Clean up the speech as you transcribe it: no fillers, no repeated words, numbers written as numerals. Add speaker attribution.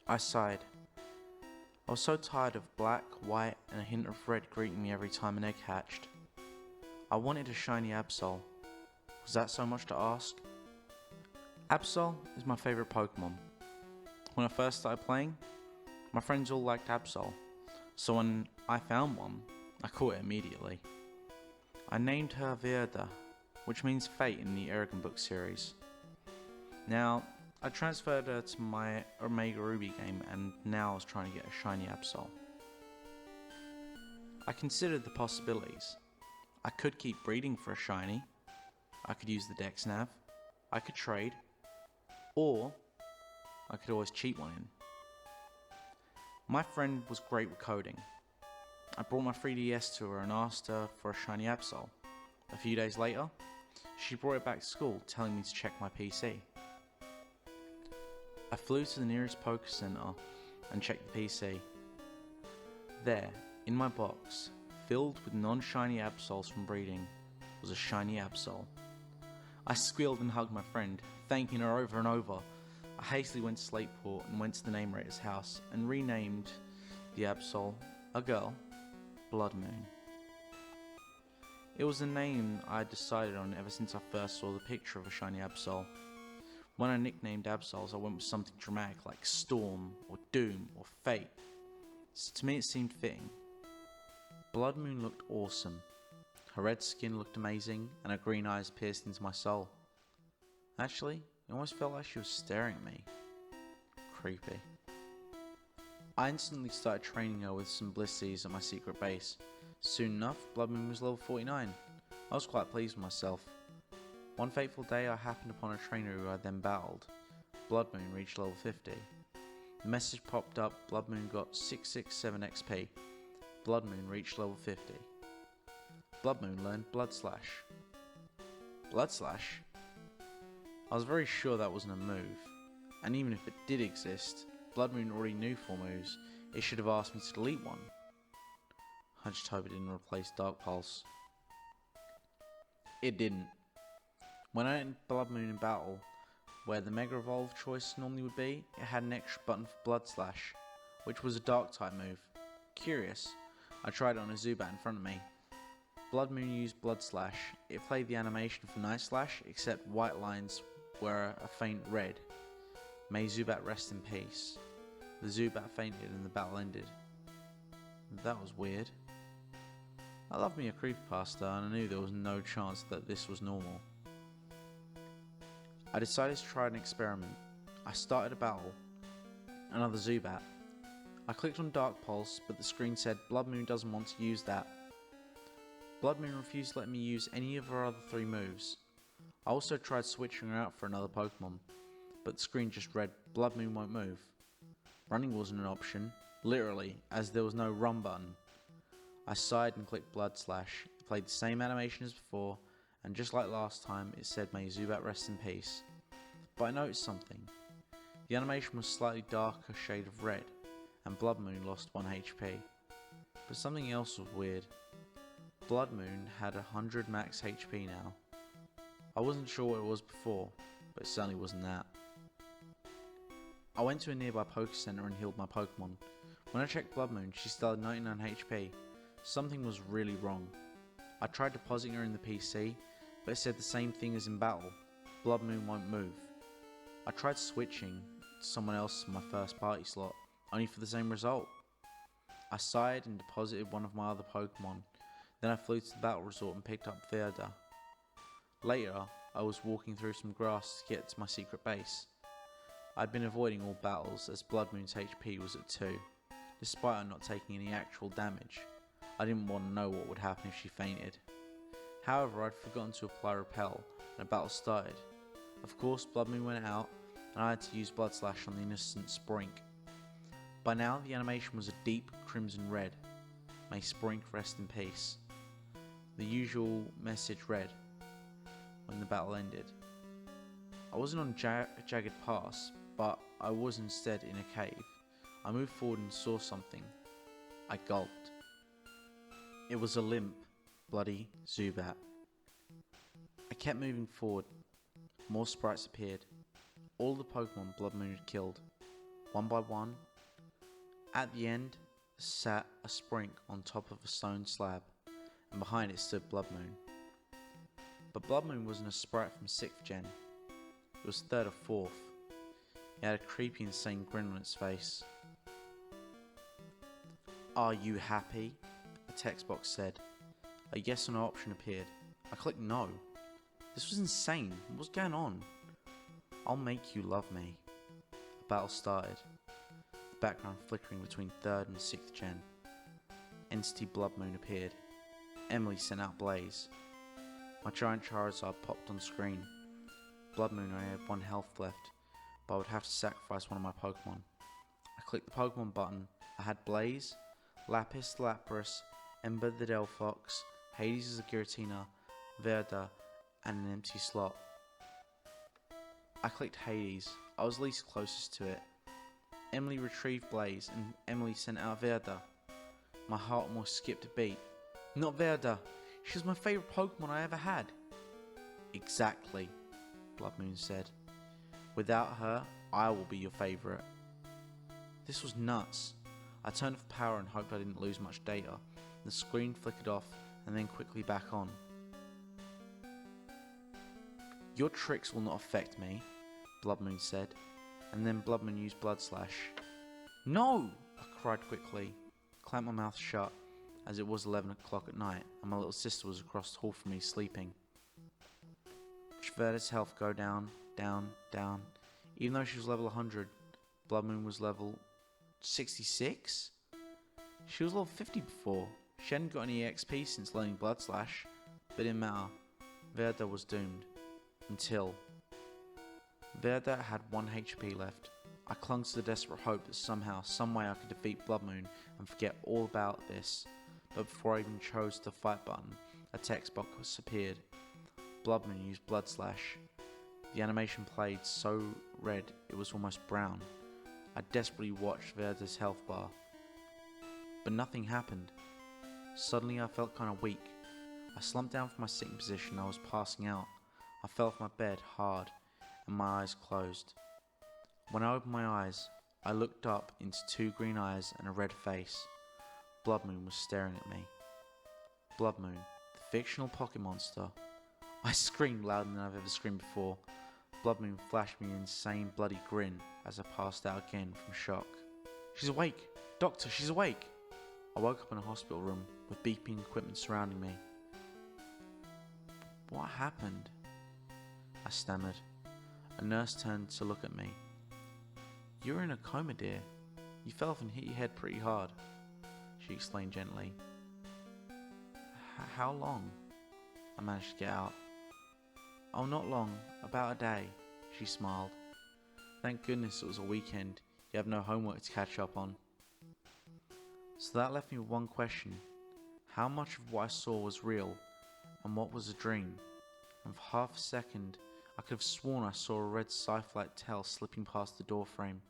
Speaker 1: I sighed. I was so tired of black, white, and a hint of red greeting me every time an egg hatched. I wanted a shiny Absol. Was that so much to ask? Absol is my favourite Pokemon. When I first started playing, my friends all liked Absol, so when I found one, I caught it immediately. I named her Verda, which means fate in the Aragon book series. Now, I transferred her to my Omega Ruby game and now I was trying to get a shiny Absol. I considered the possibilities. I could keep breeding for a shiny, I could use the Dex Nav, I could trade, or I could always cheat one in. My friend was great with coding. I brought my 3DS to her and asked her for a shiny Absol. A few days later, she brought it back to school telling me to check my PC. I flew to the nearest Poke Center and checked the PC. There, in my box, filled with non-shiny Absols from breeding, was a shiny Absol. I squealed and hugged my friend, thanking her over and over. I hastily went to Slateport and went to the name rater's house and renamed the Absol, a girl, Bloodmoon. It was a name I had decided on ever since I first saw the picture of a shiny Absol. When I nicknamed Absols, I went with something dramatic like Storm, or Doom, or Fate. So to me it seemed fitting. Bloodmoon looked awesome. Her red skin looked amazing, and her green eyes pierced into my soul. Actually, it almost felt like she was staring at me. Creepy. I instantly started training her with some Blissey's at my secret base. Soon enough, Bloodmoon was level 49. I was quite pleased with myself. One fateful day I happened upon a trainer who I then battled. Bloodmoon reached level 50. The message popped up, Bloodmoon got 667 XP. Bloodmoon reached level 50. Bloodmoon learned Blood Slash. Blood Slash? I was very sure that wasn't a move, and even if it did exist, Bloodmoon already knew 4 moves. It should have asked me to delete one. I just hope it didn't replace Dark Pulse. It didn't. When I entered Bloodmoon in battle, where the Mega Evolve choice normally would be, it had an extra button for Blood Slash, which was a Dark type move. Curious, I tried it on a Zubat in front of me. Bloodmoon used Blood Slash. It played the animation for Night Slash, except white lines were a faint red. May Zubat rest in peace. The Zubat fainted and the battle ended. That was weird. I love me a creepypasta and I knew there was no chance that this was normal. I decided to try an experiment. I started a battle. Another Zubat. I clicked on Dark Pulse, but the screen said Bloodmoon doesn't want to use that. Bloodmoon refused to let me use any of her other 3 moves. I also tried switching her out for another Pokemon, but the screen just read Bloodmoon won't move. Running wasn't an option, literally, as there was no run button. I sighed and clicked Blood Slash. It played the same animation as before, and just like last time, it said may Zubat rest in peace. But I noticed something. The animation was slightly darker shade of red, and Bloodmoon lost 1 HP. But something else was weird. Bloodmoon had 100 max HP now. I wasn't sure what it was before, but it certainly wasn't that. I went to a nearby Poke Center and healed my Pokemon. When I checked Bloodmoon, she still had 99 HP. Something was really wrong. I tried depositing her in the PC, but it said the same thing as in battle. Bloodmoon won't move. I tried switching to someone else in my first party slot, only for the same result. I sighed and deposited one of my other Pokemon. Then I flew to the battle resort and picked up Verda. Later, I was walking through some grass to get to my secret base. I'd been avoiding all battles as Bloodmoon's HP was at 2, despite her not taking any actual damage. I didn't want to know what would happen if she fainted. However, I'd forgotten to apply Repel, and a battle started. Of course, Bloodmoon went out, and I had to use Blood Slash on the innocent Sprink. By now, the animation was a deep crimson red. May Sprink rest in peace. The usual message read when the battle ended. I wasn't on Jagged Pass, but I was instead in a cave. I moved forward and saw something. I gulped. It was a limp, bloody Zubat. I kept moving forward. More sprites appeared. All the Pokemon Bloodmoon had killed. one by one. At the end sat a sprink on top of a stone slab, and behind it stood Bloodmoon. But Bloodmoon wasn't a sprite from 6th gen, it was 3rd or 4th. It had a creepy, insane grin on its face. "Are you happy?" a text box said. A yes or no option appeared. I clicked no. This was insane. What's going on? "I'll make you love me." A battle started, the background flickering between 3rd and 6th gen. Entity Bloodmoon appeared. Emily sent out Blaze. My giant Charizard popped on screen. Bloodmoon only had 1 health left, but I would have to sacrifice one of my Pokemon. I clicked the Pokemon button. I had Blaze, Lapis the Lapras, Ember the Delphox, Hades the Giratina, Verda, and an empty slot. I clicked Hades. I was least closest to it. Emily retrieved Blaze, and Emily sent out Verda. My heart almost skipped a beat. Not Verda! She was my favourite Pokemon I ever had! Exactly, Bloodmoon said. Without her, I will be your favourite. This was nuts. I turned off power and hoped I didn't lose much data. The screen flickered off and then quickly back on. "Your tricks will not affect me," Bloodmoon said, and then Bloodmoon used Blood Slash. "No!" I cried quickly, clamped my mouth shut, as it was 11 o'clock at night and my little sister was across the hall from me sleeping. Verda's health go down, down, down. Even though she was level 100, Bloodmoon was level 66? She was level 50 before. She hadn't got any XP since learning Blood Slash, but it didn't matter. Verda was doomed. Until Verda had 1 HP left. I clung to the desperate hope that somehow, someway I could defeat Bloodmoon and forget all about this. But before I even chose the fight button, a text box appeared. Bloodmoon used Blood Slash. The animation played so red it was almost brown. I desperately watched Verda's health bar, but nothing happened. Suddenly I felt kinda weak. I slumped down from my sitting position. I was passing out. I fell off my bed hard and my eyes closed. When I opened my eyes, I looked up into 2 green eyes and a red face. Bloodmoon was staring at me. Bloodmoon, the fictional pocket monster. I screamed louder than I've ever screamed before. Bloodmoon flashed me an insane bloody grin as I passed out again from shock. "She's awake! Doctor, she's awake!" I woke up in a hospital room with beeping equipment surrounding me. "What happened?" I stammered. A nurse turned to look at me. "You were in a coma, dear. You fell off and hit your head pretty hard," she explained gently. "How long?" I managed to get out. "Oh, not long. About a day," she smiled. "Thank goodness it was a weekend. You have no homework to catch up on." So that left me with one question. How much of what I saw was real, and what was a dream? And for half a second, I could have sworn I saw a red scythe-like tail slipping past the doorframe.